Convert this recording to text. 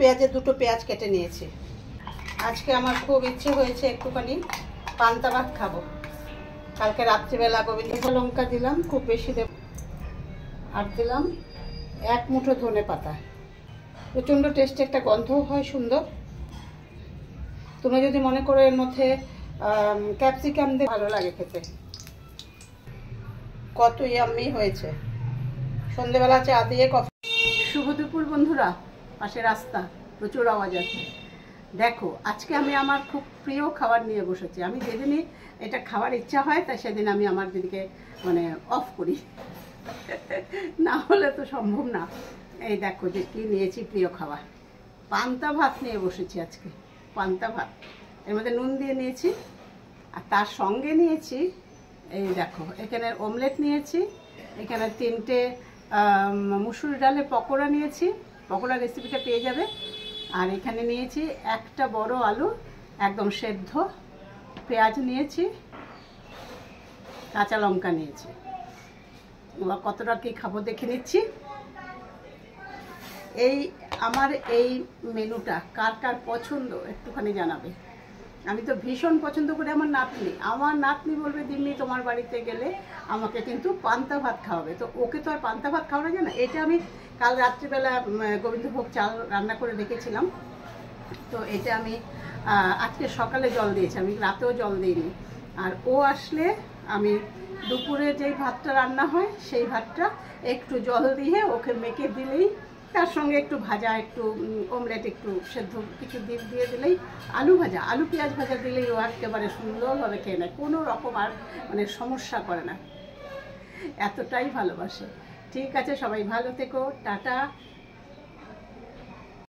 পেঁয়াজের দুটো পেঁয়াজ কেটে নিয়েছি। আজকে আমার খুব ইচ্ছে হয়েছে একটুখানি পান্তা ভাত খাবো। কালকে রাত্রিবেলা গোবিন্দ লঙ্কা দিলাম, খুব বেশি দেব, আর দিলাম 1 মুঠো ধনে পাতা। প্রচণ্ড টেস্টি একটা গন্ধও হয় সুন্দর। তোমরা যদি মনে করো এর মধ্যে ক্যাপসিকাম দিয়ে, ভালো লাগে খেতে। কত ইয়াম্মি হয়েছে। সন্ধেবেলা চা দিয়ে কফি। শুভ দুপুর বন্ধুরা। পাশে রাস্তা, প্রচুর আওয়াজ আছে। দেখো, আজকে আমি আমার খুব প্রিয় খাবার নিয়ে বসেছি। আমি যেদিনই এটা খাওয়ার ইচ্ছা হয় তাই সেদিন আমি আমার দিদিকে অফ করি, না হলে তো সম্ভব না। এই দেখো যে কি নিয়েছি, প্রিয় খাবার পান্তা ভাত নিয়ে বসেছি আজকে। পান্তা ভাত, এর মধ্যে নুন দিয়ে নিয়েছি, আর তার সঙ্গে নিয়েছি এই দেখো এখানে অমলেট নিয়েছি, এখানে 3টে মুসুর ডালের পকোড়া নিয়েছি, পকোড়া রেসিপিটা পেয়ে যাবে। আর এখানে নিয়েছি একটা বড় আলু একদম সেদ্ধ, পেঁয়াজ নিয়েছি, কাঁচা লঙ্কা নিয়েছি। এবার কতটা কি খাবো দেখে নিচ্ছি। আমার এই মেনুটা কার কার পছন্দ একটুখানি জানাবে। আমি তো ভীষণ পছন্দ করি। আমার নাতনি বলবে, দিম্মি তোমার বাড়িতে গেলে আমাকে কিন্তু পান্তা ভাত খাওয়াবে। তো ওকে তো আর পান্তা ভাত খাওয়ানো যায় না। এটা আমি কাল রাত্রিবেলা গোবিন্দভোগ চাল রান্না করে রেখেছিলাম, তো এটা আমি আজকে সকালে জল দিয়েছি, আমি রাতেও জল দিইনি। আর ও আসলে আমি দুপুরে যেই ভাতটা রান্না হয় সেই ভাতটা একটু জল দিয়ে ওকে মেখে দিলেই, তার সঙ্গে একটু ভাজা, একটু অমলেট, একটু সেদ্ধ কিছু দিয়ে দিলেই, আলু ভাজা, আলু পেঁয়াজ ভাজা দিলেই ও একেবারে সুন্দরভাবে খেয়ে নেয়, কোনো রকম আর সমস্যা করে না। এতটাই ভালোবাসে। ঠিক আছে, সবাই ভালো থেকো, টাটা।